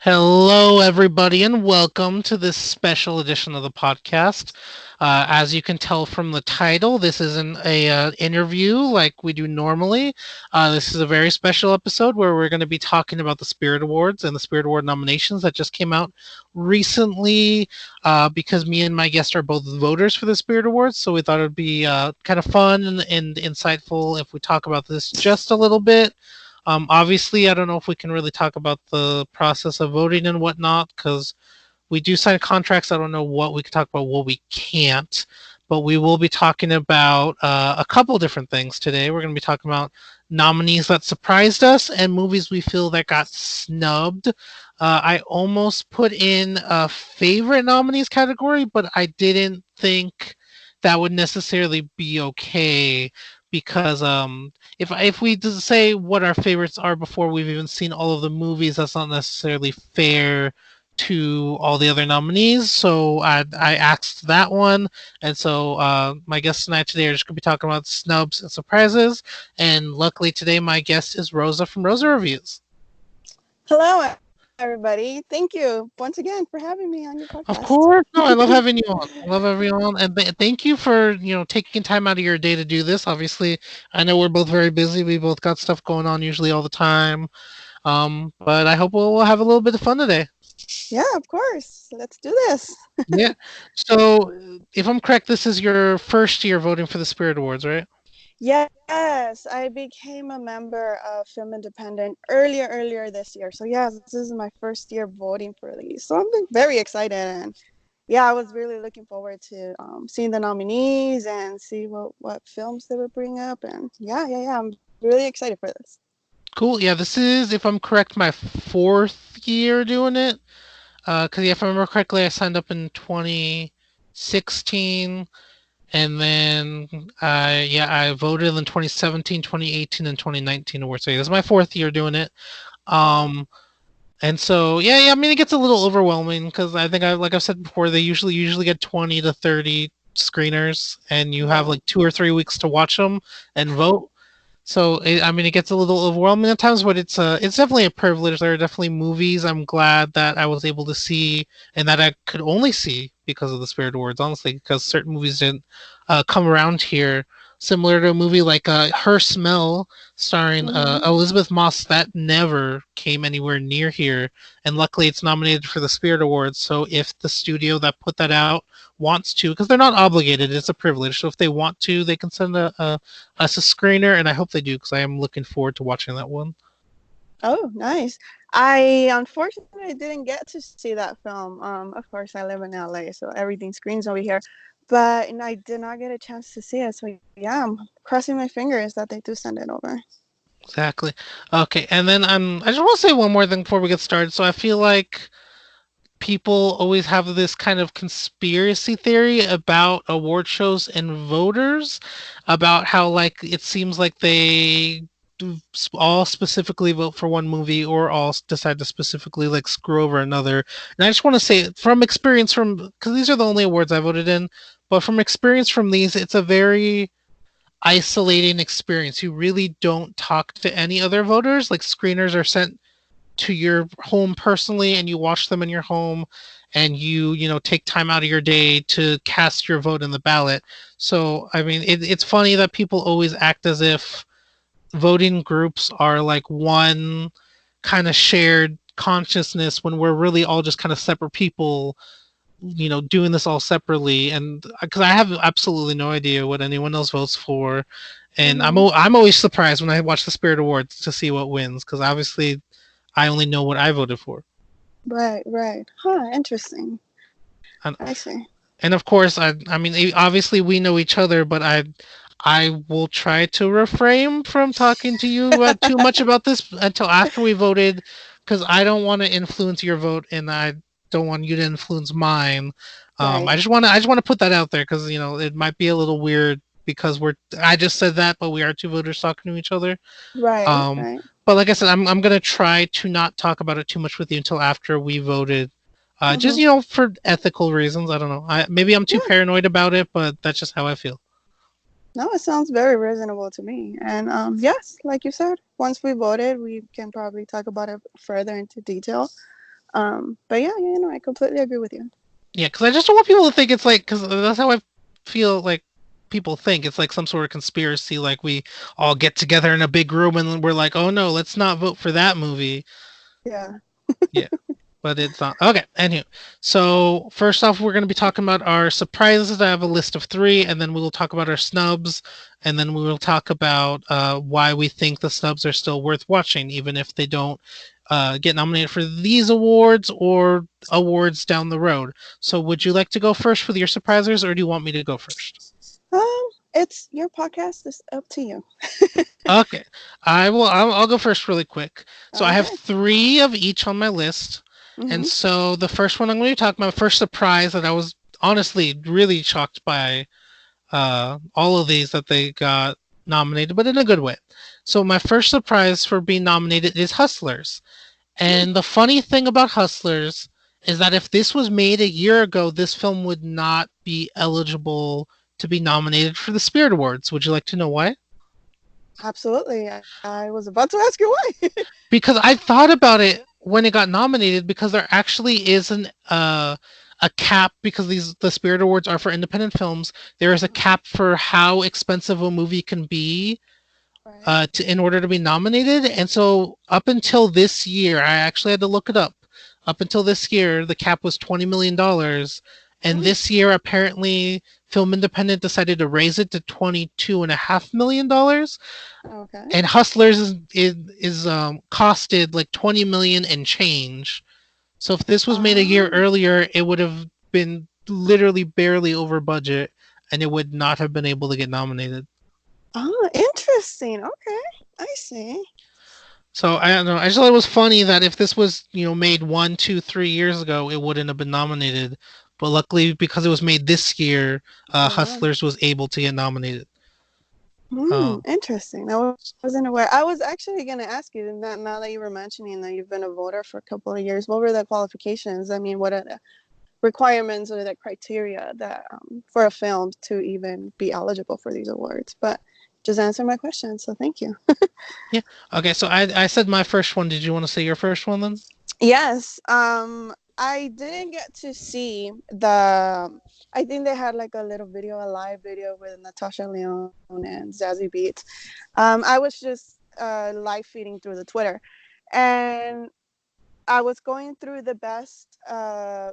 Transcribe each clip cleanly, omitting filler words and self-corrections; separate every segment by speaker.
Speaker 1: Hello, everybody, and welcome to this special edition of the podcast. As you can tell from the title, this isn't a interview like we do normally. This is a very special episode where we're going to be talking about the Spirit Awards and the Spirit Award nominations that just came out recently. Because me and my guest are both voters for the Spirit Awards, so we thought it would be kind of fun and insightful if we talk about this just a little bit. Obviously, I don't know if we can really talk about the process of voting and whatnot because we do sign contracts. I don't know what we can talk about, what we can't, but we will be talking about a couple different things today. We're going to be talking about nominees that surprised us and movies we feel that got snubbed. I almost put in a favorite nominees category, but I didn't think that would necessarily be okay because if we just say what our favorites are before we've even seen all of the movies, that's not necessarily fair to all the other nominees. So I axed that one, and so my guests and I today are just going to be talking about snubs and surprises. And luckily today, my guest is Rosa from Rosa Reviews.
Speaker 2: Hello, everybody. Thank you once again for having me on your
Speaker 1: Of
Speaker 2: podcast.
Speaker 1: course, no, I love having you on. I love having you on, and thank you for taking time out of your day to do this. Obviously, I know we're both very busy. We both got stuff going on usually all the time. But I hope we'll have a little bit of fun today.
Speaker 2: Yeah, of course. Let's do this.
Speaker 1: Yeah. So, if I'm correct, this is your first year voting for the Spirit Awards, right?
Speaker 2: Yes, I became a member of Film Independent earlier this year. So yes, this is my first year voting for these. So I'm very excited, and yeah, I was really looking forward to seeing the nominees and see what films they would bring up. And yeah, I'm really excited for this.
Speaker 1: Cool. Yeah, this is, if I'm correct, my fourth year doing it. Because yeah, if I remember correctly, I signed up in 2016, and then I voted in 2017, 2018, and 2019 awards. So yeah, this is my fourth year doing it.
Speaker 2: Wow.
Speaker 1: Um, And so, yeah, I mean, it gets a little overwhelming because I think like I've said before, they usually get 20 to 30 screeners, and you have
Speaker 2: Right.
Speaker 1: like 2 or 3 weeks to watch them and vote. So, I mean, it gets a little overwhelming at times, but it's definitely a privilege. There are definitely movies I'm glad that I was able to see and that I could only see because of the Spirit Awards, honestly, because certain movies didn't come around here. Similar to a movie like Her Smell, starring
Speaker 2: Hmm.
Speaker 1: Elizabeth Moss, that never came anywhere near here. And luckily, it's nominated for the Spirit Awards. So if the studio that put that out wants to, because they're not obligated, it's a privilege. So if they want to, they can send us a screener, and I hope they do because I am looking forward to watching that one.
Speaker 2: Oh, nice. I unfortunately didn't get to see that film. Of course, I live in LA, so everything screens over here. But I did not get a chance to see it. So yeah, I'm crossing my fingers that they do send it over.
Speaker 1: Exactly. Okay, and then I just want to say one more thing before we get started. So I feel like people always have this kind of conspiracy theory about award shows and voters, about how like it seems like they all specifically vote for one movie or all decide to specifically like screw over another. And I just want to say from experience, from because these are the only awards I voted in, but from experience from these, it's a very isolating experience. You really don't talk to any other voters. Like screeners are sent to your home personally, and you watch them in your home, and you take time out of your day to cast your vote in the ballot. So I mean, it's funny that people always act as if voting groups are like one kind of shared consciousness when we're really all just kind of separate people, doing this all separately. And because I have absolutely no idea what anyone else votes for, and
Speaker 2: Hmm.
Speaker 1: I'm always surprised when I watch the Spirit Awards to see what wins because obviously I only know what I voted for.
Speaker 2: Right. Huh, interesting.
Speaker 1: And
Speaker 2: I see.
Speaker 1: and of course, I mean, obviously we know each other, but I will try to refrain from talking to you about too much about this until after we voted, because I don't want to influence your vote, and I don't want you to influence mine.
Speaker 2: Right.
Speaker 1: I just want to put that out there because it might be a little weird because I just said that, but we are two voters talking to each other.
Speaker 2: Right.
Speaker 1: Um,
Speaker 2: Right.
Speaker 1: but like I said, I'm gonna try to not talk about it too much with you until after we voted. Just
Speaker 2: Hmm.
Speaker 1: for ethical reasons. I don't know. Maybe I'm too
Speaker 2: Yeah.
Speaker 1: paranoid about it, but that's just how I feel.
Speaker 2: No, it sounds very reasonable to me. And yes, like you said, once we voted, we can probably talk about it further into detail. But yeah, I completely agree with you.
Speaker 1: Yeah, because I just don't want people to think it's like, because that's how I feel like people think it's like some sort of conspiracy, like we all get together in a big room and we're like, oh no, let's not vote for that movie.
Speaker 2: Yeah.
Speaker 1: Yeah, but it's not. Okay, anyway. So, first off, we're going to be talking about our surprises. I have a list of three, and then we will talk about our snubs, and then we will talk about why we think the snubs are still worth watching, even if they don't get nominated for these awards or awards down the road. So, would you like to go first with your surprises, or do you want me to go first?
Speaker 2: It's your podcast. It's up to you.
Speaker 1: Okay, I will. I'll go first really quick. So I have
Speaker 2: Okay.
Speaker 1: three of each on my list, and
Speaker 2: Mm-hmm.
Speaker 1: so the first one I'm going to talk about, first surprise that I was honestly really shocked by all of these that they got nominated, but in a good way. So my first surprise for being nominated is Hustlers, and the funny thing about Hustlers is that if this was made a year ago, this film would not be eligible to be nominated for the Spirit Awards. Would you like to know why?
Speaker 2: Absolutely. I was about to ask you why.
Speaker 1: Because I thought about it when it got nominated because there actually isn't a cap because these the Spirit Awards are for independent films. There is a cap for how expensive a movie can be
Speaker 2: Right.
Speaker 1: in order to be nominated. And so up until this year, I actually had to look it up. Up until this year, the cap was $20 million, and
Speaker 2: Oh,
Speaker 1: this year apparently Film Independent decided to raise it to $22.5 million,
Speaker 2: okay.
Speaker 1: and Hustlers is costed like 20 million and change. So if this was made a year
Speaker 2: Oh,
Speaker 1: earlier, it would have been literally barely over budget, and it would not have been able to get nominated.
Speaker 2: oh, interesting. Okay, I see.
Speaker 1: So I don't know. I just thought it was funny that if this was made 1, 2, 3 years ago, it wouldn't have been nominated. But luckily, because it was made this year,
Speaker 2: Yeah.
Speaker 1: Hustlers was able to get nominated. Um,
Speaker 2: Interesting. Wasn't aware. I was actually going to ask you that now that you were mentioning that you've been a voter for a couple of years. What were the qualifications? I mean, what are the requirements or the criteria that for a film to even be eligible for these awards? But just answer my question. So thank you.
Speaker 1: yeah. Okay. So I said my first one. Did you want to say your first one then?
Speaker 2: Yes. I didn't get to see the. I think they had like a little video, a live video with Natasha Leone and Zazie Beetz. I was just live feeding through the Twitter, and I was going through the best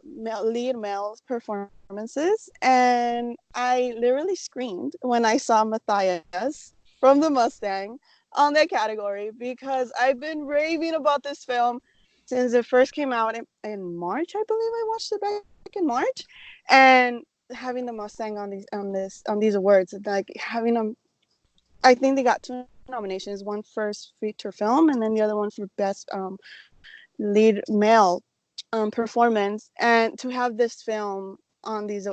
Speaker 2: lead male performances, and I literally screamed when I saw Matthias from the Mustang on that category because I've been raving about this film since it first came out in March. I believe I watched it back in March, and having the Mustang on these awards, like having them. I think they got two nominations: one for feature film, and then the other one for best lead male performance. And to have this film on these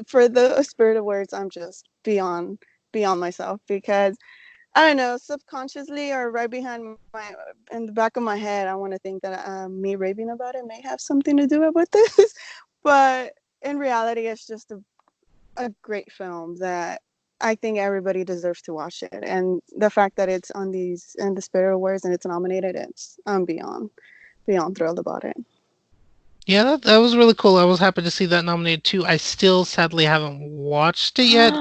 Speaker 2: for the Spirit Awards, I'm just beyond myself because I don't know, subconsciously or right behind my in the back of my head, I want to think that me raving about it may have something to do with this, but in reality, it's just a great film that I think everybody deserves to watch it. And the fact that it's on these in the Spirit Awards and it's nominated, I'm beyond thrilled about it.
Speaker 1: Yeah, that was really cool. I was happy to see that nominated too. I still sadly haven't watched it yet.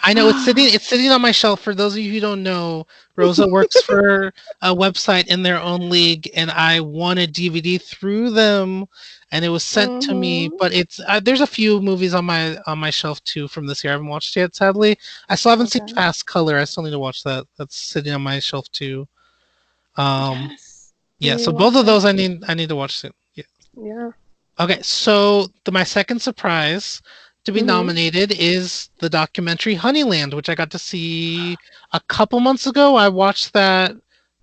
Speaker 1: I know it's sitting on my shelf. For those of you who don't know, Rosa works for a website in their own league, and I won a DVD through them, and it was sent to me.
Speaker 2: Mm-hmm.
Speaker 1: But it's there's a few movies on my shelf too from this year I haven't watched yet. Sadly, I still haven't seen
Speaker 2: Okay.
Speaker 1: Fast Color. I still need to watch that. That's sitting on my shelf too. Um,
Speaker 2: Yes. You
Speaker 1: yeah,
Speaker 2: need
Speaker 1: so
Speaker 2: to
Speaker 1: both
Speaker 2: watch
Speaker 1: of
Speaker 2: it.
Speaker 1: those I need to watch soon. Yeah.
Speaker 2: Yeah.
Speaker 1: Okay, so my second surprise to be
Speaker 2: Mm-hmm.
Speaker 1: nominated is the documentary Honeyland, which I got to see a couple months ago. I watched that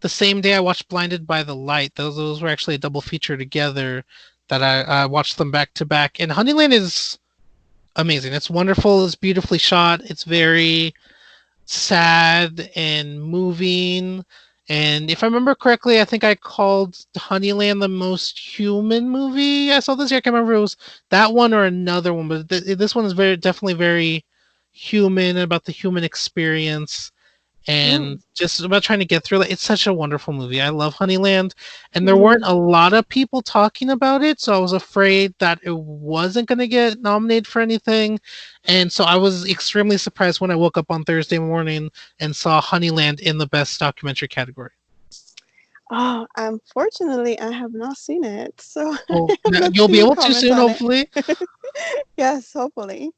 Speaker 1: the same day I watched Blinded by the Light. Those were actually a double feature together that I watched them back to back. And Honeyland is amazing. It's wonderful. It's beautifully shot. It's very sad and moving. And if I remember correctly, I think I called Honeyland the most human movie I saw this year. I can't remember if it was that one or another one, but this one is very definitely very human about the human experience. and
Speaker 2: Mm.
Speaker 1: just about trying to get through it. It's such a wonderful movie. I love Honeyland, and there weren't
Speaker 2: Mm-hmm.
Speaker 1: a lot of people talking about it, so I was afraid that it wasn't going to get nominated for anything. And so I was extremely surprised when I woke up on Thursday morning and saw Honeyland in the best documentary category.
Speaker 2: Oh, unfortunately, I have not seen it, so
Speaker 1: Well,
Speaker 2: I have
Speaker 1: you'll be
Speaker 2: nothing to
Speaker 1: able to
Speaker 2: comment
Speaker 1: soon,
Speaker 2: on it.
Speaker 1: hopefully,
Speaker 2: Yes, hopefully.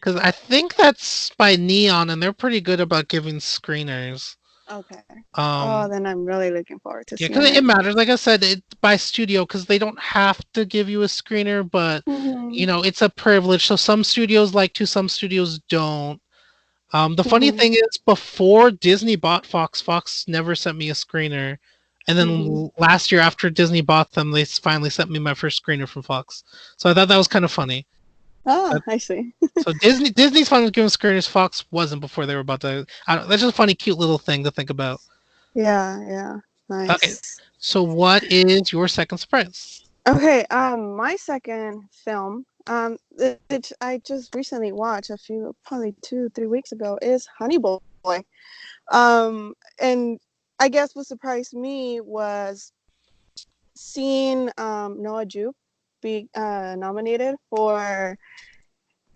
Speaker 1: because I think that's by Neon, and they're pretty good about giving screeners.
Speaker 2: Okay. Oh,
Speaker 1: Um,
Speaker 2: then I'm really looking forward to
Speaker 1: yeah, because
Speaker 2: seeing
Speaker 1: it
Speaker 2: it.
Speaker 1: matters. Like I said, it by studio because they don't have to give you a screener, but
Speaker 2: Mm-hmm.
Speaker 1: it's a privilege. So some studios like to, some studios don't. The funny
Speaker 2: Mm-hmm.
Speaker 1: thing is, before Disney bought Fox, Fox never sent me a screener, and then
Speaker 2: Mm-hmm.
Speaker 1: last year after Disney bought them, they finally sent me my first screener from Fox. So I thought that was kind of funny.
Speaker 2: Ah, I see.
Speaker 1: So Disney's finally giving screeners. Fox wasn't before they were about to. That's just a funny, cute little thing to think about.
Speaker 2: Yeah, yeah.
Speaker 1: Okay,
Speaker 2: Nice.
Speaker 1: so what is your second surprise?
Speaker 2: Okay, my second film, which I just recently watched a few, probably 2, 3 weeks ago, is Honey Boy. And I guess what surprised me was seeing Noah Jupe be nominated for,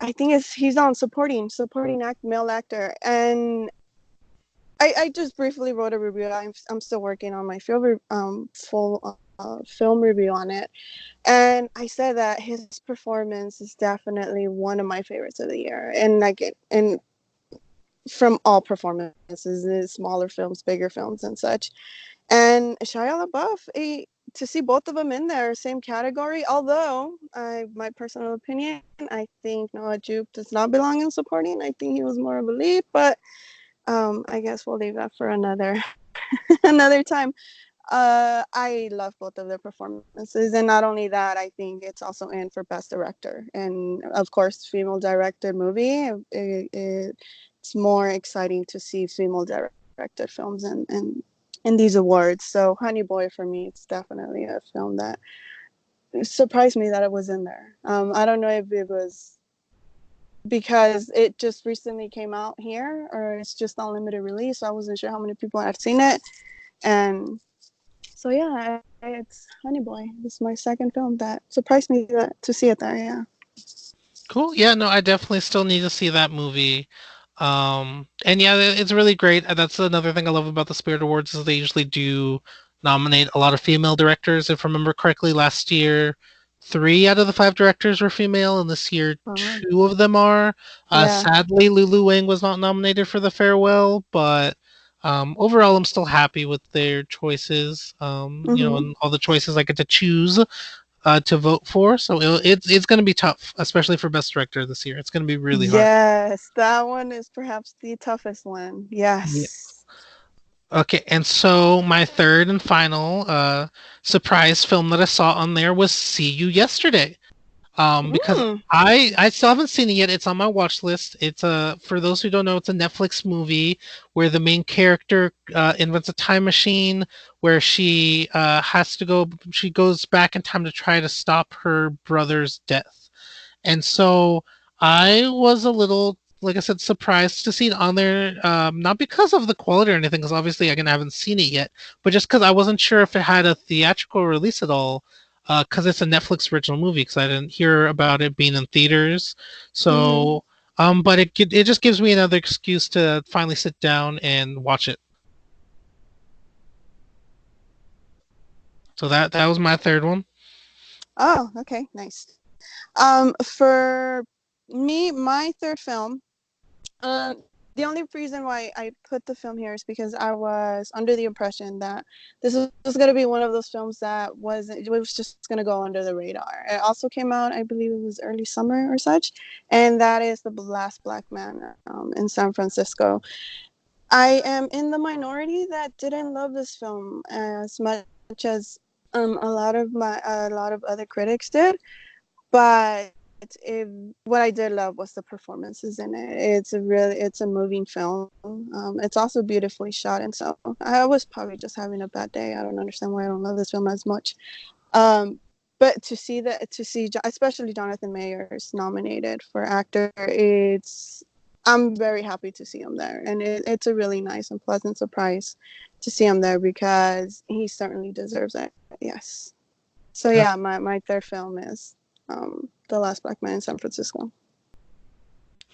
Speaker 2: I think he's on supporting male actor, and I just briefly wrote a review. I'm still working on my full film review on it, and I said that his performance is definitely one of my favorites of the year, and and from all performances, in smaller films, bigger films, and such. And Shia LaBeouf, to see both of them in there, same category. Although, my personal opinion, I think Noah Jupe does not belong in supporting. I think he was more of a lead, but I guess we'll leave that for another another time. I love both of their performances, and not only that, I think it's also in for best director, and of course, female directed movie. It's more exciting to see female directed films in these awards. So, Honey Boy for me, it's definitely a film that surprised me that it was in there. I don't know if it was because it just recently came out here, or it's just on limited release. So I wasn't sure how many people had seen it, and so yeah, it's Honey Boy. It's my second film that surprised me to see it there. Yeah.
Speaker 1: Cool. Yeah, no, I definitely still need to see that movie. And yeah, it's really great. That's another thing I love about the Spirit Awards is they usually do nominate a lot of female directors. If I remember correctly, last year, 3 out of the 5 directors were female, and this year,
Speaker 2: Oh,
Speaker 1: 2 of them are.
Speaker 2: yeah.
Speaker 1: Sadly, Lulu Wang was not nominated for The Farewell, but overall, I'm still happy with their choices.
Speaker 2: Mm-hmm.
Speaker 1: And all the choices I get to choose to vote for. So it's going to be tough, especially for best director this year. It's going to be really hard.
Speaker 2: Yes, that one is perhaps the toughest one.
Speaker 1: Yeah.
Speaker 2: Yes.
Speaker 1: Okay, and so my third and final surprise film that I saw on there was See You Yesterday. Because
Speaker 2: Mm.
Speaker 1: I still haven't seen it yet. It's on my watch list. It's a For those who don't know, it's a Netflix movie where the main character invents a time machine where she has to go. She goes back in time to try to stop her brother's death. And so I was a little, like I said, surprised to see it on there. Not because of the quality or anything, because obviously again I haven't seen it yet, but just because I wasn't sure if it had a theatrical release at all. Because it's a Netflix original movie, because I didn't hear about it being in theaters.
Speaker 2: Mm-hmm.
Speaker 1: So, but it just gives me another excuse to finally sit down and watch it. So that was my third one.
Speaker 2: Oh, okay, nice. For me, my third film. The only reason why I put the film here is because I was under the impression that this was going to be one of those films that it was just going to go under the radar. It also came out, I believe it was early summer or such, and that is The Last Black Man in San Francisco. I am in the minority that didn't love this film as much as a lot of other critics did, but it, what I did love was the performances in it. It's a moving film. It's also beautifully shot, and so I was probably just having a bad day. I don't understand why I don't love this film as much. Um, but especially Jonathan Mayer's nominated for actor, it's I'm very happy to see him there, and it's a really nice and pleasant surprise to see him there because he certainly deserves it. Yes. So yeah, my third film is The Last Black Man in San Francisco.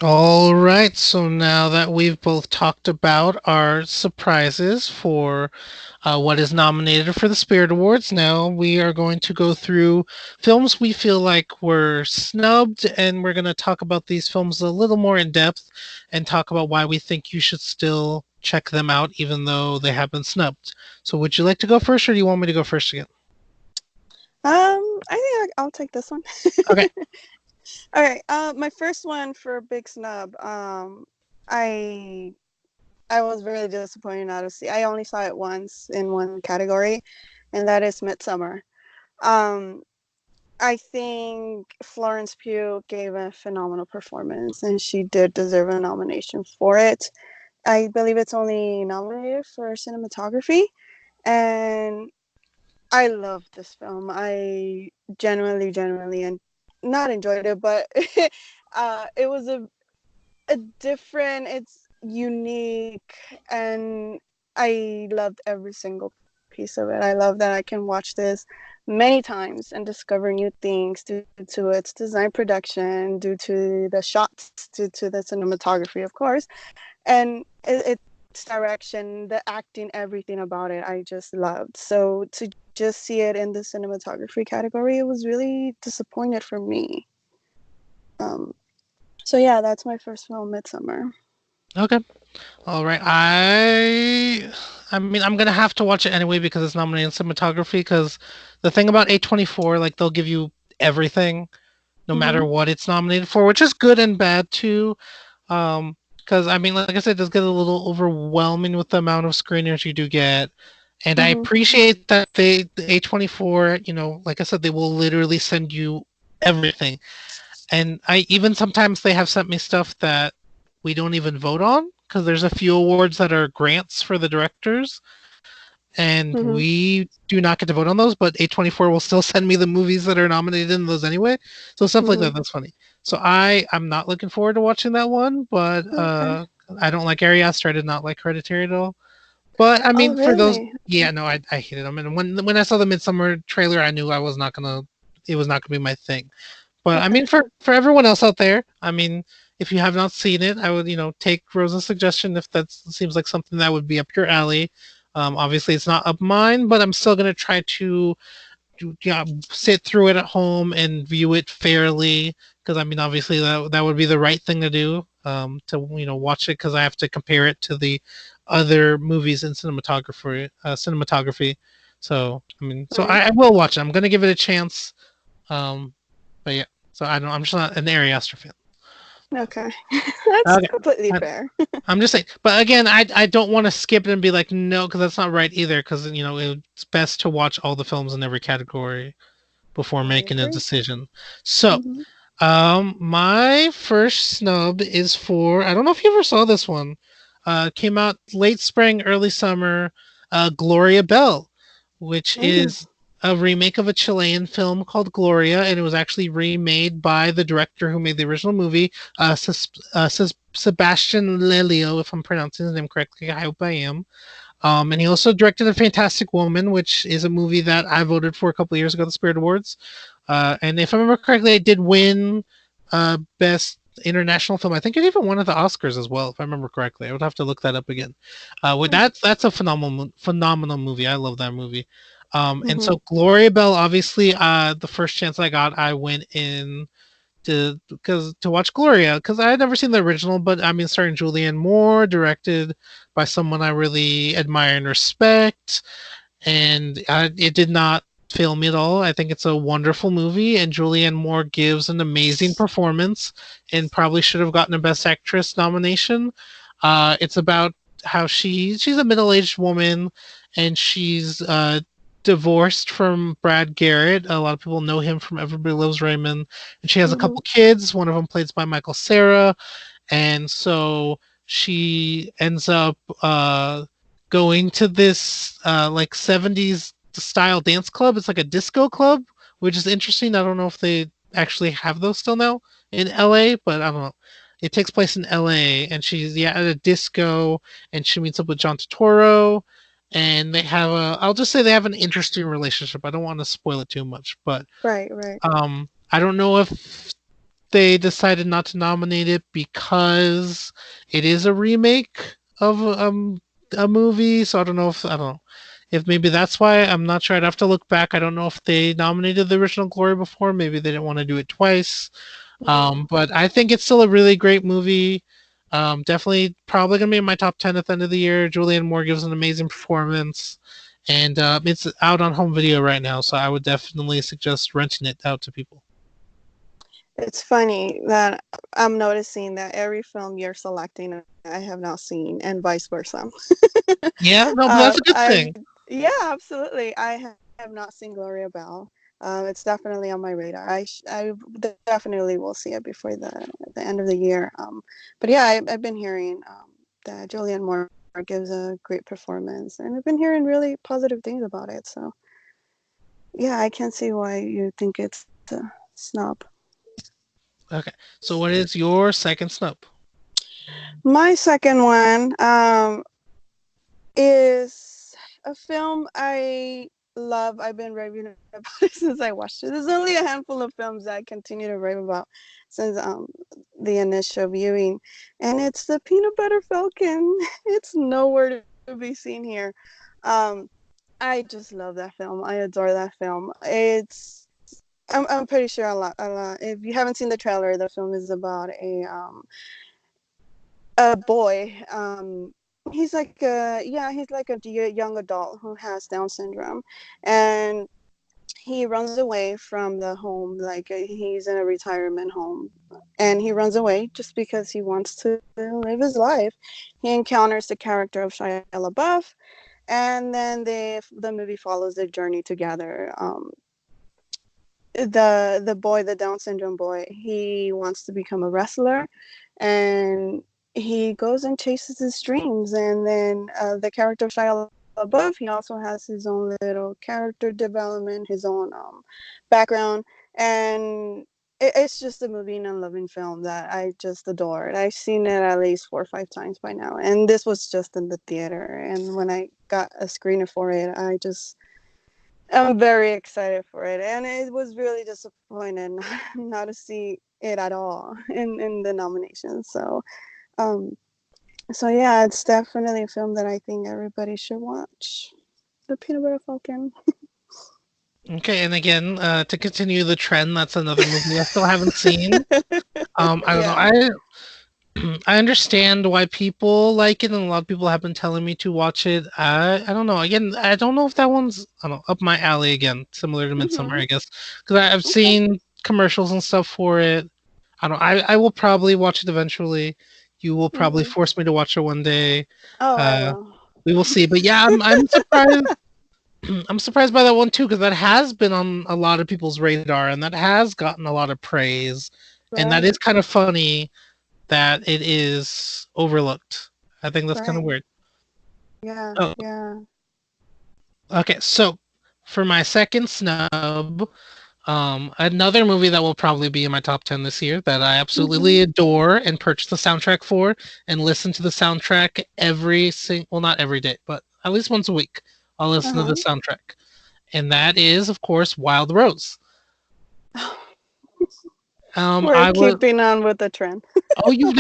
Speaker 1: All right, so now that we've both talked about our surprises for what is nominated for the Spirit Awards, now we are going to go through films we feel like were snubbed, and we're going to talk about these films a little more in depth and talk about why we think you should still check them out even though they have been snubbed. So, would you like to go first, or do you want me to go first again?
Speaker 2: I think I'll take this one.
Speaker 1: Okay.
Speaker 2: All right. My first one for Big Snub. I I was really disappointed not to see. I only saw it once in one category, and that is Midsummer. Um, I think Florence Pugh gave a phenomenal performance, and she did deserve a nomination for it. I believe it's only nominated for cinematography, and I love this film. I genuinely, and not enjoyed it, but it was a different. It's unique, and I loved every single piece of it. I love that I can watch this many times and discover new things due to its design production, due to the shots, due to the cinematography, of course, and its direction, the acting, everything about it, I just loved. So to just see it in the cinematography category, it was really disappointed for me. Um, so yeah, that's my first film, Midsummer.
Speaker 1: Okay. All right. I mean, I'm gonna have to watch it anyway because it's nominated in cinematography. Because the thing about A24, like they'll give you everything, no
Speaker 2: Mm-hmm.
Speaker 1: matter what it's nominated for, which is good and bad too. Because I mean, like I said, it does get a little overwhelming with the amount of screeners you do get. And I
Speaker 2: Mm-hmm.
Speaker 1: appreciate that they A24, like I said, they will literally send you everything. And I even sometimes they have sent me stuff that we don't even vote on because there's a few awards that are grants for the directors, and
Speaker 2: Mm-hmm.
Speaker 1: we do not get to vote on those, but A24 will still send me the movies that are nominated in those anyway. So stuff like
Speaker 2: Mm-hmm.
Speaker 1: that, that's funny. So I'm not looking forward to watching that one, but
Speaker 2: Okay.
Speaker 1: I don't like Ari Aster. I did not like Hereditary at all. But I
Speaker 2: Oh,
Speaker 1: mean, for those,
Speaker 2: really?
Speaker 1: yeah, no, I hated them. And when I saw the Midsummer trailer, I knew I was not gonna. It was not gonna be my thing. But I
Speaker 2: Okay.
Speaker 1: mean, for everyone else out there, I mean, if you have not seen it, I would take Rosa's suggestion if that seems like something that would be up your alley. Obviously, it's not up mine, but I'm still gonna try to yeah, sit through it at home and view it fairly. Because I mean, obviously that would be the right thing to do. To watch it because I have to compare it to the other movies in cinematography. So I mean, so
Speaker 2: Right.
Speaker 1: I will watch it. I'm gonna give it a chance. Um, but yeah, so I don't. I'm just not an Ari Aster fan.
Speaker 2: Okay. That's
Speaker 1: Okay,
Speaker 2: completely
Speaker 1: I,
Speaker 2: fair.
Speaker 1: I'm just saying. But again, I don't want to skip it and be like no, because that's not right either. Because it's best to watch all the films in every category before
Speaker 2: I
Speaker 1: making a
Speaker 2: agree.
Speaker 1: decision. So,
Speaker 2: Mm-hmm.
Speaker 1: my first snub is for I don't know if you ever saw this one. Came out late spring, early summer. Gloria Bell, which
Speaker 2: Mm-hmm.
Speaker 1: is a remake of a Chilean film called Gloria, and it was actually remade by the director who made the original movie, Sebastian Lelio, if I'm pronouncing his name correctly. I hope I am. And he also directed A Fantastic Woman, which is a movie that I voted for a couple of years ago at the Spirit Awards. And if I remember correctly, it did win Best International Film. I think it even won at the Oscars as well, if I remember correctly. I would have to look that up again. With that's a phenomenal movie. I love that movie. And
Speaker 2: Mm-hmm.
Speaker 1: so Gloria Bell, obviously, the first chance I got, I went in to watch Gloria because I had never seen the original, but I mean, starring Julianne Moore, directed by someone I really admire and respect, and it did not fail me at all. I think it's a wonderful movie, and Julianne Moore gives an amazing performance, and probably should have gotten a Best Actress nomination. It's about how she's a middle aged woman, and she's divorced from Brad Garrett. A lot of people know him from Everybody Loves Raymond, and she has a
Speaker 2: Mm-hmm.
Speaker 1: couple kids. One of them plays by Michael Cera, and so she ends up going to this like 70s style dance club. It's like a disco club, which is interesting. I don't know if they actually have those still now in LA, but I don't know. it takes place in LA, and she's at a disco, and she meets up with John Turturro, and they have a I'll just say they have an interesting relationship. I don't want to spoil it too much, but
Speaker 2: Right, right.
Speaker 1: I don't know if they decided not to nominate it because it is a remake of a movie. So I don't know if maybe that's why. I'm not sure. I'd have to look back. I don't know if they nominated the original Glory before. Maybe they didn't want to do it twice.
Speaker 2: Mm.
Speaker 1: But I think it's still a really great movie. Definitely, probably gonna be in my top 10 at the end of the year. Julianne Moore gives an amazing performance, and it's out on home video right now. So I would definitely suggest renting it out to people.
Speaker 2: It's funny that I'm noticing that every film you're selecting, I have not seen, and vice versa.
Speaker 1: Yeah, no, but that's a good
Speaker 2: I
Speaker 1: thing.
Speaker 2: Yeah, absolutely. I have not seen Gloria Bell. It's definitely on my radar. I definitely will see it before the end of the year. But yeah, I've been hearing that Julianne Moore gives a great performance, and I've been hearing really positive things about it. So yeah, I can't see why you think it's a snub.
Speaker 1: Okay. So what is your second snub?
Speaker 2: My second one is a film I love. I've been raving about it since I watched it. There's only a handful of films that I continue to rave about since the initial viewing, and it's the Peanut Butter Falcon. It's nowhere to be seen here. Um, I just love that film. I adore that film. I'm pretty sure a lot. If you haven't seen the trailer, the film is about a boy. He's like a young adult who has Down syndrome, and he runs away from the home. Like he's in a retirement home, and he runs away just because he wants to live his life. He encounters the character of Shia LaBeouf, and then the movie follows their journey together. The boy, the Down syndrome boy, he wants to become a wrestler, and he goes and chases his dreams. And then the character of Shia LaBeouf, he also has his own little character development, his own background, and it's just a moving and loving film that I just adored. I've seen it at least 4 or 5 times by now, and this was just in the theater. And when I got a screener for it, I'm very excited for it, and it was really disappointed not to see it at all in the nominations. Um, so yeah, it's definitely a film that I think everybody should watch. The Peanut Butter Falcon.
Speaker 1: Okay, and again, to continue the trend, that's another movie I still haven't seen. I don't know.
Speaker 2: Yeah.
Speaker 1: I understand why people like it, and a lot of people have been telling me to watch it. I don't know. Again, I don't know if that one's I don't know, up my alley again, similar to Midsummer,
Speaker 2: Hmm.
Speaker 1: I guess, because I've
Speaker 2: Okay.
Speaker 1: seen commercials and stuff for it. I don't. I will probably watch it eventually. You will probably
Speaker 2: Hmm.
Speaker 1: force me to watch it one day.
Speaker 2: Oh, I
Speaker 1: Uh,
Speaker 2: will.
Speaker 1: we will see. But yeah, I'm surprised. I'm surprised by that one too, because that has been on a lot of people's radar, and that has gotten a lot of praise, and that is
Speaker 2: Right.
Speaker 1: kind of funny that it is overlooked. I think that's kind of
Speaker 2: Right.
Speaker 1: weird.
Speaker 2: Yeah.
Speaker 1: Oh,
Speaker 2: Yeah.
Speaker 1: okay. So for my second snub, another movie that will probably be in my top 10 this year that I absolutely
Speaker 2: Hmm.
Speaker 1: adore and purchase the soundtrack for and listen to the soundtrack well, not every day, but at least once a week. I'll listen to the
Speaker 2: Uh
Speaker 1: soundtrack. And that is, of course, Wild Rose.
Speaker 2: huh. We're
Speaker 1: I would.
Speaker 2: keeping on with the trend.
Speaker 1: Oh, you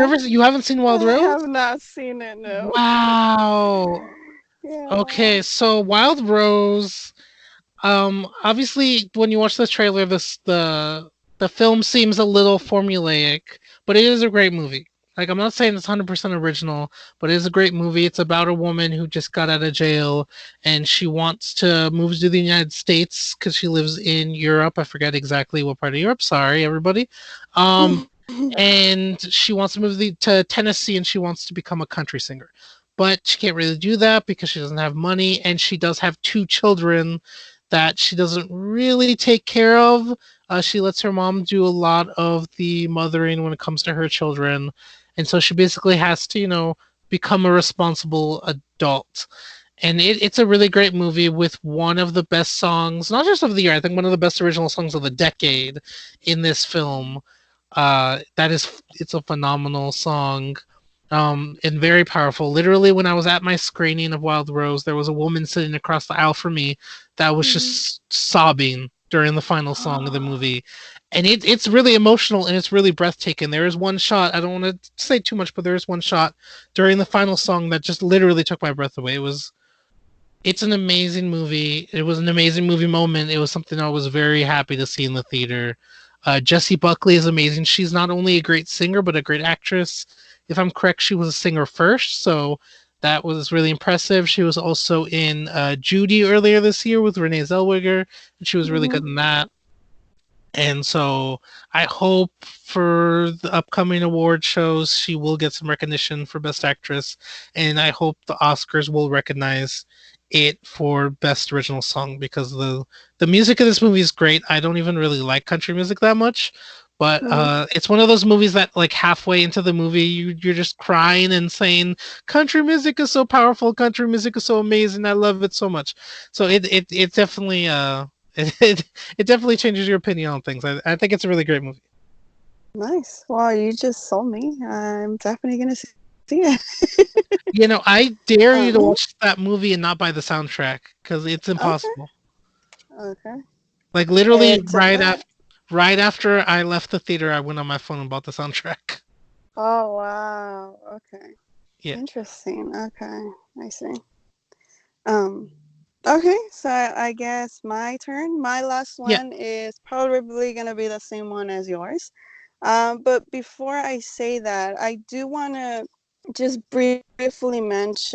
Speaker 1: haven't seen Wild
Speaker 2: I
Speaker 1: Rose?
Speaker 2: have not seen it. No.
Speaker 1: Wow.
Speaker 2: Yeah.
Speaker 1: Okay, so Wild Rose. Obviously, when you watch the trailer, the film seems a little formulaic, but it is a great movie. Like I'm not saying it's 100% original, but it is a great movie. It's about a woman who just got out of jail and she wants to move to the United States because she lives in Europe. I forget exactly what part of Europe. Sorry, everybody. Um, and she wants to move to Tennessee and she wants to become a country singer. But she can't really do that because she doesn't have money and she does have two children that she doesn't really take care of. She lets her mom do a lot of the mothering when it comes to her children. And so she basically has to, become a responsible adult. And it's a really great movie with one of the best songs, not just of the year, I think one of the best original songs of the decade in this film. It's a phenomenal song, and very powerful. Literally, when I was at my screening of Wild Rose, there was a woman sitting across the aisle from me that was
Speaker 2: Mhm.
Speaker 1: just sobbing during the final song of the movie, and it's really emotional and it's really breathtaking. There is one shot, I don't want to say too much, but there is one shot during the final song that just literally took my breath away. It's an amazing movie. It was an amazing movie moment. It was something I was very happy to see in the theater. Jessie Buckley is amazing. She's not only a great singer but a great actress. If I'm correct, she was a singer first, so that was really impressive. She was also in Judy earlier this year with Renee Zellweger, and she was really good
Speaker 2: Mhm.
Speaker 1: in that. And so I hope for the upcoming award shows she will get some recognition for Best Actress, and I hope the Oscars will recognize it for Best Original Song because the music of this movie is great. I don't even really like country music that much, but
Speaker 2: Mhm.
Speaker 1: it's one of those movies that like halfway into the movie you're just crying and saying country music is so powerful, country music is so amazing, I love it so much. So it definitely it, it definitely changes your opinion on things. I think it's a really great movie.
Speaker 2: Nice. Well, you just sold me. I'm definitely gonna see it.
Speaker 1: You know, I dare you to
Speaker 2: Mhm.
Speaker 1: watch that movie and not buy the soundtrack because it's
Speaker 2: Okay.
Speaker 1: impossible.
Speaker 2: Okay.
Speaker 1: Like literally
Speaker 2: It's a bet.
Speaker 1: right after I left the theater, I went on my phone and bought the soundtrack.
Speaker 2: Oh wow. Okay.
Speaker 1: Yeah,
Speaker 2: Interesting. Okay. I see. Um. Okay. So I guess my turn. My last
Speaker 1: yeah.
Speaker 2: one is probably gonna be the same one as yours. But before I say that, I do want to just briefly mention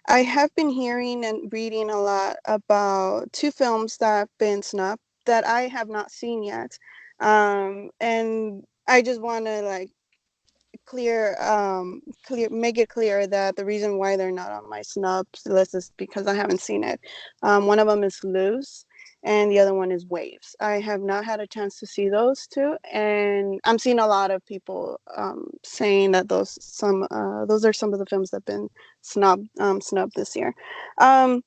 Speaker 2: I have been hearing and reading a lot about two films that have been snubbed that I have not seen yet. And I just want to like make it clear that the reason why they're not on my snubs list is because I haven't seen it. One of them is Loose and the other one is Waves. I have not had a chance to see those two, and I'm seeing a lot of people saying that those are some of the films that have been snubbed this year. Um,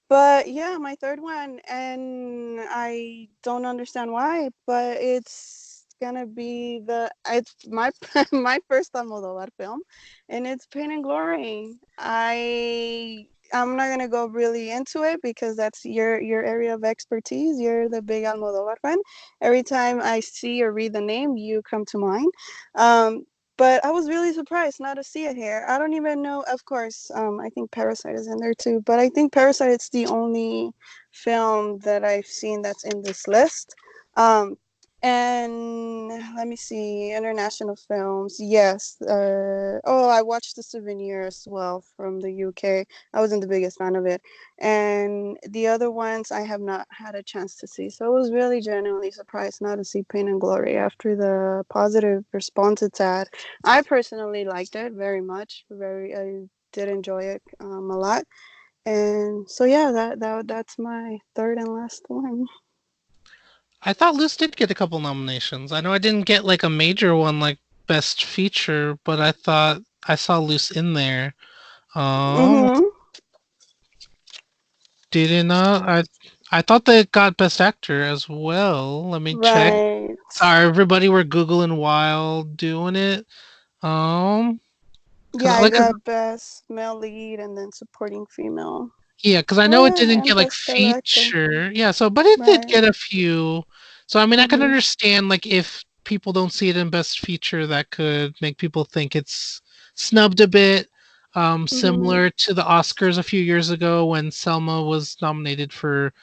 Speaker 2: but yeah, my third one, and I don't understand why, but it's gonna be it's my my first Almodovar film, and it's Pain and Glory. I'm not gonna go really into it because that's your area of expertise. You're the big Almodovar fan. Every time I see or read the name, you come to mind. Um, but I was really surprised not to see it here. I don't even know. Of course, I think Parasite is in there too, but I think Parasite is the only film that I've seen that's in this list. Um, and let me see, international films. Yes. Oh, I watched The Souvenir as well from the UK. I wasn't the biggest fan of it, and the other ones I have not had a chance to see. So I was really genuinely surprised not to see Pain and Glory after the positive response it's had. I personally liked it very much. I did enjoy it a lot. And so yeah, that's my third and last one.
Speaker 1: I thought Loose did get a couple nominations. I know I didn't get like a major one like Best Feature, but I thought I saw Loose in there. Um,
Speaker 2: Mm-hmm.
Speaker 1: did it not? I thought they got Best Actor as well. Let me check.
Speaker 2: Right.
Speaker 1: Sorry, everybody, we're googling while doing it. Um,
Speaker 2: Yeah,
Speaker 1: cause
Speaker 2: I
Speaker 1: like,
Speaker 2: got best male lead and then supporting female.
Speaker 1: yeah, cause I
Speaker 2: Oh
Speaker 1: know it
Speaker 2: yeah,
Speaker 1: didn't
Speaker 2: and
Speaker 1: get like
Speaker 2: best director.
Speaker 1: feature. Yeah, so but it did
Speaker 2: Right.
Speaker 1: get a few. So I mean, I can
Speaker 2: Mm-hmm.
Speaker 1: understand like if people don't see it in Best Feature, that could make people think it's snubbed a bit.
Speaker 2: Mm-hmm.
Speaker 1: Similar to the Oscars a few years ago when Selma was nominated for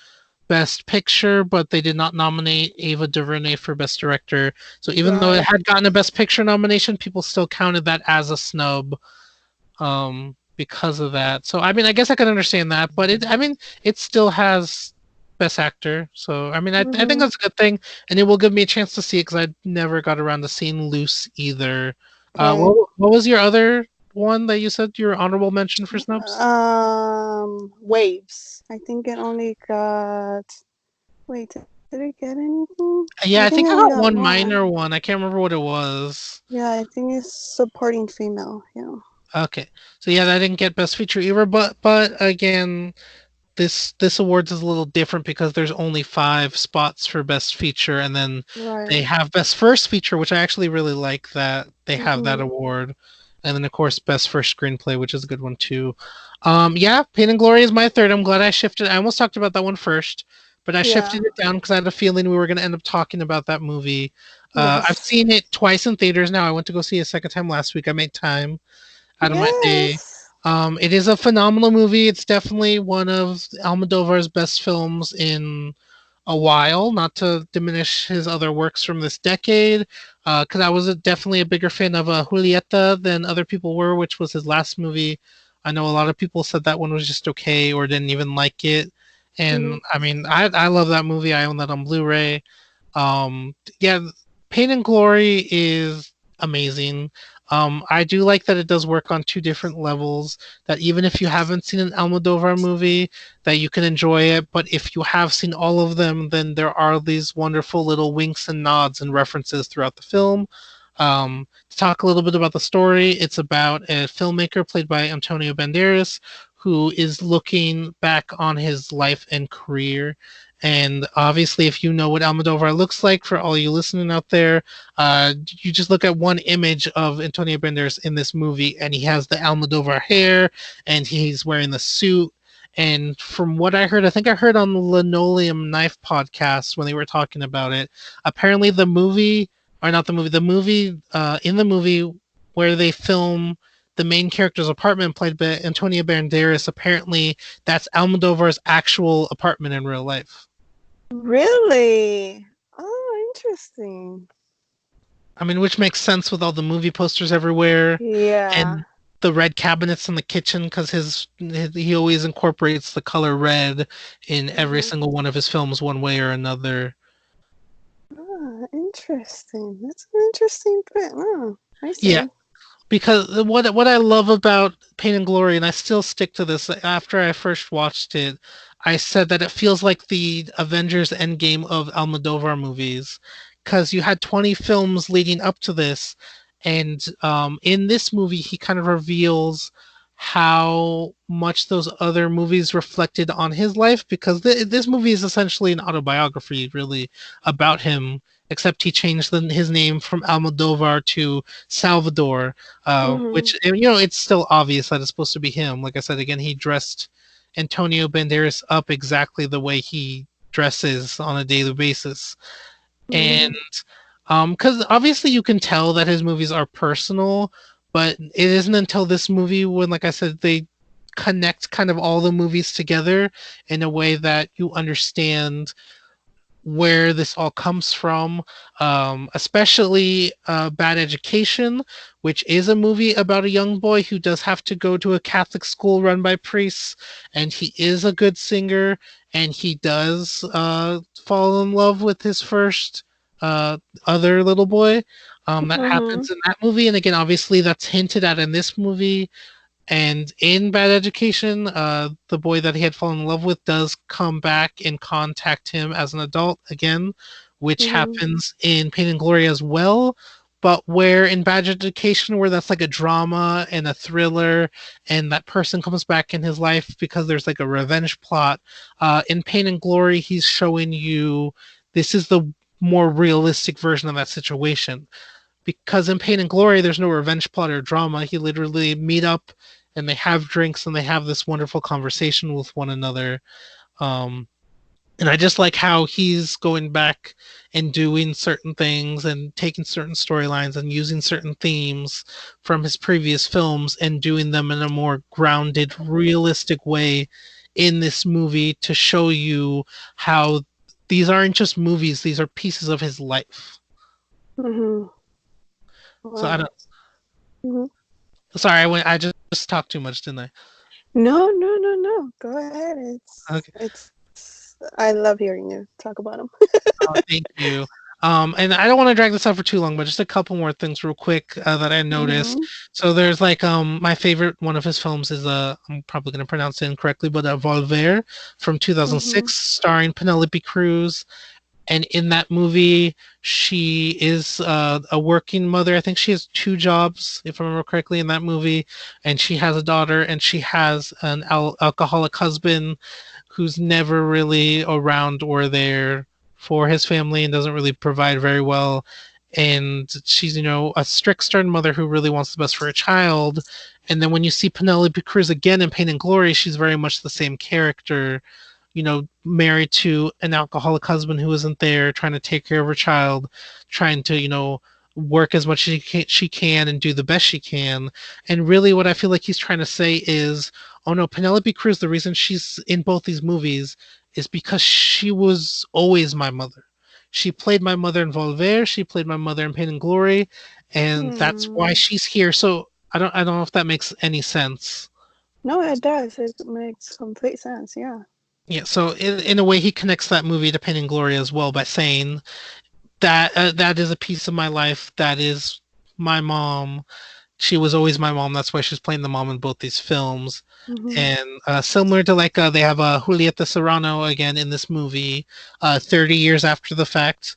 Speaker 1: Best Picture, but they did not nominate Ava DuVernay for Best Director. So even though it
Speaker 2: Right.
Speaker 1: had gotten a Best Picture nomination, people still counted that as a snub because of that. So I mean, I guess I can understand that, but I mean, it still has Best Actor. So I mean, I think
Speaker 2: Mm-hmm.
Speaker 1: that's a good thing, and it will give me a chance to see it because I never got around to seeing Loose either.
Speaker 2: Right.
Speaker 1: What was your other one that you said your honorable mention for snubs?
Speaker 2: Waves. I think it only got. Wait, did it get anything? I think
Speaker 1: Yeah,
Speaker 2: it
Speaker 1: I
Speaker 2: only
Speaker 1: think I
Speaker 2: got
Speaker 1: got one
Speaker 2: one.
Speaker 1: minor one. I can't remember what it was.
Speaker 2: Yeah, I think it's supporting female. Yeah.
Speaker 1: Okay, so yeah, I didn't get Best Feature either, but again, this awards is a little different because there's only 5 spots for best feature, and then they
Speaker 2: Right.
Speaker 1: have best first feature, which I actually really like that they have that
Speaker 2: Mhm.
Speaker 1: award, and then of course best first screenplay, which is a good one too. Yeah, Pain and Glory is my third. I'm glad I shifted. I almost talked about that one first, but I
Speaker 2: Yeah.
Speaker 1: shifted it down because I had a feeling we were going to end up talking about that movie. I've
Speaker 2: Yes.
Speaker 1: seen it twice in theaters now. I went to go see it a second time last week. I made time out of my day.
Speaker 2: Yes.
Speaker 1: It is a phenomenal movie. It's definitely one of Almodovar's best films in a while. Not to diminish his other works from this decade, because I was definitely a bigger fan of Julieta than other people were, which was his last movie. I know a lot of people said that one was just okay or didn't even like it, and
Speaker 2: Mhm.
Speaker 1: I mean, I love that movie. I own that on Blu-ray. Yeah, Pain and Glory is amazing. I do like that it does work on two different levels. That even if you haven't seen an Almodovar movie, that you can enjoy it. But if you have seen all of them, then there are these wonderful little winks and nods and references throughout the film. To talk a little bit about the story, it's about a filmmaker played by Antonio Banderas who is looking back on his life and career. And obviously, if you know what Almodovar looks like, for all you listening out there, you just look at one image of Antonio Banderas in this movie, and he has the Almodovar hair, and he's wearing the suit. And from what I heard, I think I heard on the Linoleum Knife podcast when they were talking about it. Apparently, the movie, or not the movie, in the movie where they film the main character's apartment, played by Antonio Banderas, apparently that's Almodovar's actual apartment in real life.
Speaker 2: Really? Oh, interesting.
Speaker 1: I mean, which makes sense with all the movie posters everywhere
Speaker 2: Yeah.
Speaker 1: and the red cabinets in the kitchen because he always incorporates the color red in every
Speaker 2: Mhm.
Speaker 1: single one of his films, one way or another.
Speaker 2: Ah, interesting. That's an interesting bit. Oh, I
Speaker 1: Yeah,
Speaker 2: see.
Speaker 1: because what I love about Pain and Glory, and I still stick to this after I first watched it, I said that it feels like the Avengers Endgame of Almodovar movies, because you had 20 films leading up to this, and in this movie he kind of reveals how much those other movies reflected on his life, because this movie is essentially an autobiography, really, about him. Except he changed his name from Almodovar to Salvador,
Speaker 2: Mhm.
Speaker 1: which it's still obvious that it's supposed to be him. Like I said again, he dressed Antonio Banderas up exactly the way he dresses on a daily basis, and
Speaker 2: Mhm.
Speaker 1: because obviously you can tell that his movies are personal, but it isn't until this movie when, like I said, they connect kind of all the movies together in a way that you understand where this all comes from, especially Bad Education, which is a movie about a young boy who does have to go to a Catholic school run by priests, and he is a good singer, and he does fall in love with his first uh, other little boy. That
Speaker 2: Mhm.
Speaker 1: happens in that movie, and again, obviously, that's hinted at in this movie. And in Bad Education, the boy that he had fallen in love with does come back and contact him as an adult again, which
Speaker 2: Mhm.
Speaker 1: happens in Pain and Glory as well. But where in Bad Education, where that's like a drama and a thriller, and that person comes back in his life because there's like a revenge plot, in Pain and Glory, he's showing you this is the more realistic version of that situation, because in Pain and Glory, there's no revenge plot or drama. He literally meet up and they have drinks and they have this wonderful conversation with one another. Um, and I just like how he's going back and doing certain things and taking certain storylines and using certain themes from his previous films and doing them in a more grounded, realistic way in this movie to show you how these aren't just movies, these are pieces of his life.
Speaker 2: Mhm.
Speaker 1: So I
Speaker 2: Wow.
Speaker 1: don't.
Speaker 2: Mhm.
Speaker 1: Sorry, I just talked too much, didn't I?
Speaker 2: No, no, no, no. Go ahead.
Speaker 1: Okay.
Speaker 2: It's. I love hearing you talk about them.
Speaker 1: Thank you. And I don't want to drag this out for too long, but just a couple more things real quick that I noticed.
Speaker 2: Mhm.
Speaker 1: So there's like my favorite one of his films is I'm probably going to pronounce it incorrectly, but Volver from
Speaker 2: Mhm.
Speaker 1: 2006, starring Penelope Cruz. And in that movie, she is a working mother. I think she has 2 jobs, if I remember correctly, in that movie. And she has a daughter, and she has an alcoholic husband who's never really around or there for his family and doesn't really provide very well. And she's, a strict, stern mother who really wants the best for her child. And then when you see Penelope Cruz again in Pain and Glory, she's very much the same character, married to an alcoholic husband who isn't there, trying to take care of her child, trying to, work as much as she can and do the best she can. And really, what I feel like he's trying to say is, oh no, Penelope Cruz, the reason she's in both these movies is because she was always my mother. She played my mother in Volver. She played my mother in Pain and Glory, and that's why
Speaker 2: Hmm.
Speaker 1: she's here. So I don't know if that makes any sense.
Speaker 2: No, it does. It makes complete sense. Yeah.
Speaker 1: Yeah, so in a way, he connects that movie to Pain and Glory as well by saying that that is a piece of my life. That is my mom. She was always my mom. That's why she's playing the mom in both these films.
Speaker 2: Hmm.
Speaker 1: And similar to like they have Julieta Serrano again in this movie, 30 years after the fact,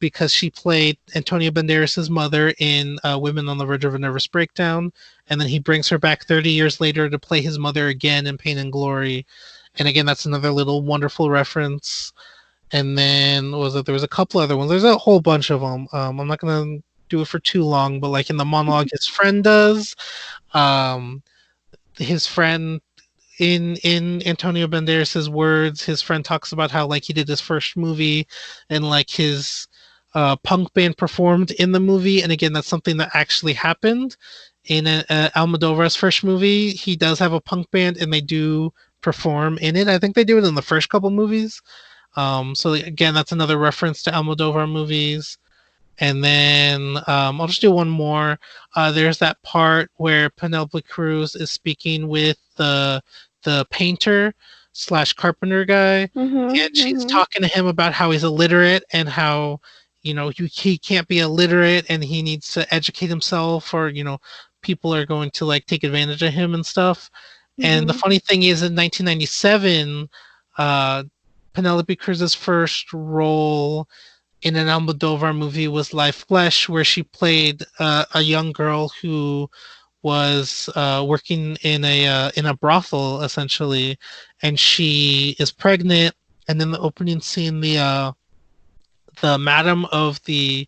Speaker 1: because she played Antonio Banderas' mother in Women on the Verge of a Nervous Breakdown, and then he brings her back 30 years later to play his mother again in Pain and Glory. And again, that's another little wonderful reference. And then what was it? There was a couple other ones. There's a whole bunch of them. I'm not gonna do it for too long, but like in the monologue, his friend does. Um, his friend in Antonio Banderas's words, his friend talks about how like he did his first movie and like his punk band performed in the movie, and again, that's something that actually happened in Almodovar's first movie. He does have a punk band, and they do perform in it. I think they do it in the first couple movies. So again, that's another reference to Almodovar movies. And then I'll just do one more. There's that part where Penelope Cruz is speaking with the painter slash carpenter guy,
Speaker 2: Hmm.
Speaker 1: and she's
Speaker 2: Hmm.
Speaker 1: talking to him about how he's illiterate and how he can't be illiterate and he needs to educate himself, or people are going to like take advantage of him and stuff. And the
Speaker 2: Hmm.
Speaker 1: funny thing is, in 1997, uh, Penelope Cruz's first role in an Almodovar movie was Live Flesh, where she played a young girl who was working in a brothel essentially, and she is pregnant. And in the opening scene, the madam of the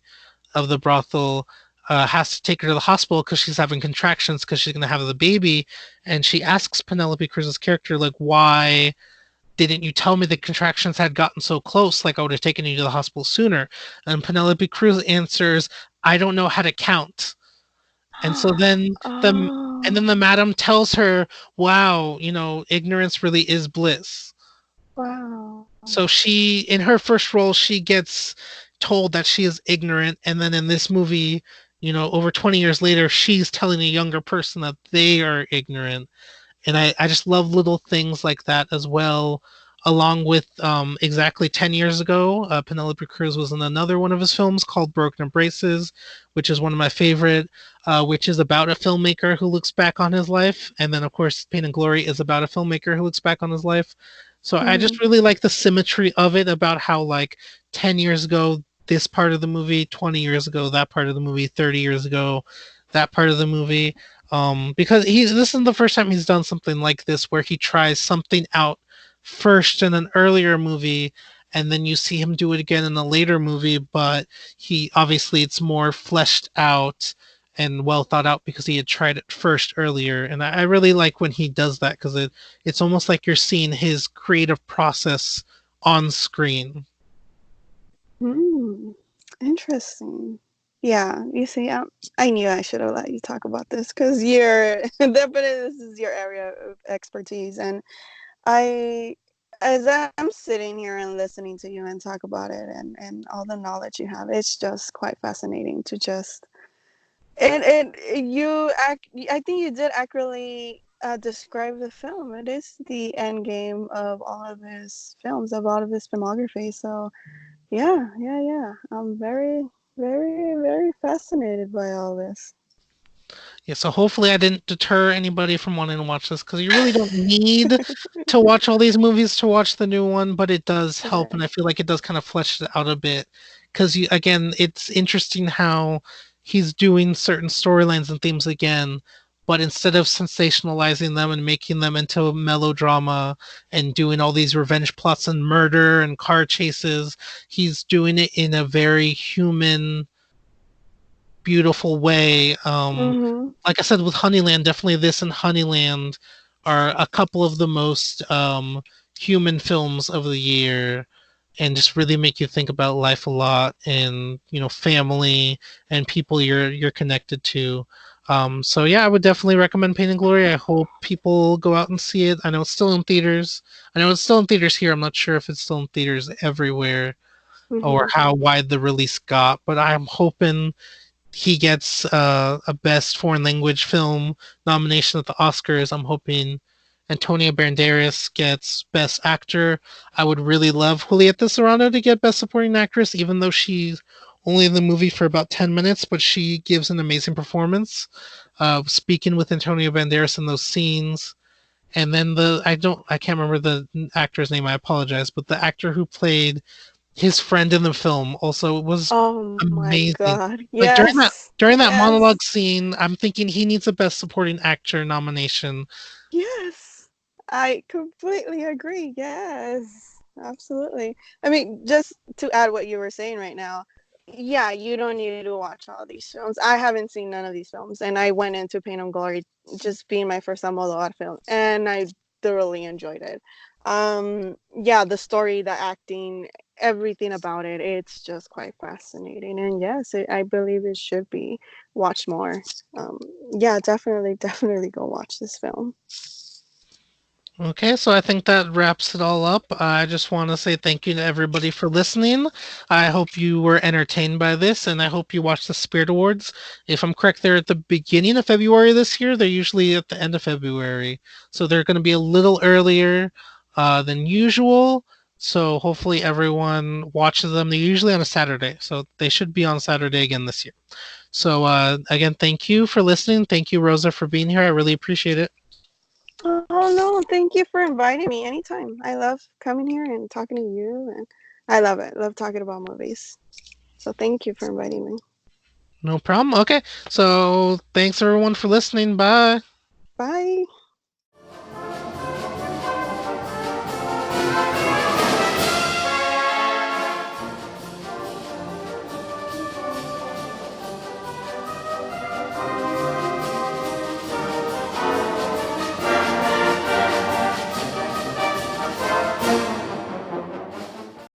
Speaker 1: brothel has to take her to the hospital because she's having contractions because she's going to have the baby, and she asks Penelope Cruz's character like, why didn't you tell me the contractions had gotten so close? Like I would have taken you to the hospital sooner. And Penelope Cruz answers, I don't know how to count. And so then the and
Speaker 2: Oh,
Speaker 1: then the madam tells her, wow, ignorance really is bliss.
Speaker 2: wow.
Speaker 1: So she, in her first role, she gets told that she is ignorant, and then in this movie, over 20 years later, she's telling a younger person that they are ignorant. And I just love little things like that as well. Along with exactly 10 years ago, Penelope Cruz was in another one of his films called Broken Embraces, which is one of my favorite, which is about a filmmaker who looks back on his life. And then, of course, Pain and Glory is about a filmmaker who looks back on his life. So I
Speaker 2: Hmm.
Speaker 1: just really like the symmetry of it, about how, like, 10 years ago, this part of the movie, 20 years ago, that part of the movie, 30 years ago, that part of the movie. Because this is the first time he's done something like this where he tries something out first in an earlier movie, and then you see him do it again in a later movie, but he obviously it's more fleshed out and well thought out because he had tried it first earlier. And I really like when he does that because it's almost like you're seeing his creative process on screen.
Speaker 2: Hmm. Interesting. Yeah, you see, I knew I should have let you talk about this because you're definitely this is your area of expertise, and I, as I'm sitting here and listening to you and talk about it and all the knowledge you have, it's just quite fascinating to just and you act. I think you did accurately describe the film. It is the end game of all of his films, of all of his filmography. So yeah, yeah, yeah. I'm very, very, very fascinated by all this.
Speaker 1: Yeah, so hopefully I didn't deter anybody from wanting to watch this because you really don't need to watch all these movies to watch the new one, but it does help,
Speaker 2: Right.
Speaker 1: and I feel like it does kind of flesh it out a bit. Because you, again, it's interesting how he's doing certain storylines and themes again, but instead of sensationalizing them and making them into a melodrama and doing all these revenge plots and murder and car chases, he's doing it in a very human, beautiful way.
Speaker 2: Mhm.
Speaker 1: Like I said with Honeyland, definitely this and Honeyland are a couple of the most human films of the year, and just really make you think about life a lot, and family and people you're connected to. So yeah, I would definitely recommend Pain and Glory. I hope people go out and see it. I know it's still in theaters. I know it's still in theaters here. I'm not sure if it's still in theaters everywhere or
Speaker 2: Mhm.
Speaker 1: how wide the release got, but I'm hoping he gets a Best Foreign Language Film nomination at the Oscars. I'm hoping Antonio Banderas gets Best Actor. I would really love Julieta Serrano to get Best Supporting Actress, even though she's only in the movie for about 10 minutes, but she gives an amazing performance. Speaking with Antonio Banderas in those scenes. And then I can't remember the actor's name. I apologize, but the actor who played his friend in the film also was
Speaker 2: Oh my
Speaker 1: amazing.
Speaker 2: God.
Speaker 1: Like
Speaker 2: Yes.
Speaker 1: during that
Speaker 2: Yes.
Speaker 1: monologue scene, I'm thinking he needs a Best Supporting Actor nomination.
Speaker 2: Yes. I completely agree. Yes. Absolutely. I mean, just to add what you were saying right now, yeah, you don't need to watch all these films. I haven't seen none of these films, and I went into Pain and Glory just being my first Almodovar film, and I thoroughly enjoyed it. Yeah, the story, the acting, everything about it, it's just quite fascinating. And yes, I believe it should be watched more. Um, yeah, definitely, definitely go watch this film.
Speaker 1: Okay, so I think that wraps it all up. I just want to say thank you to everybody for listening. I hope you were entertained by this, and I hope you watched the Spirit Awards. If I'm correct, they're at the beginning of February this year. They're usually at the end of February, so they're going to be a little earlier than usual. So hopefully everyone watches them. They're usually on a Saturday, so they should be on Saturday again this year. So again, thank you for listening. Thank you, Rosa, for being here. I really appreciate it.
Speaker 2: Oh no, thank you for inviting me anytime. I love coming here and talking to you, and I love it. Love talking about movies. So thank you for inviting me.
Speaker 1: No problem. Okay. So thanks everyone for listening. Bye.
Speaker 2: Bye.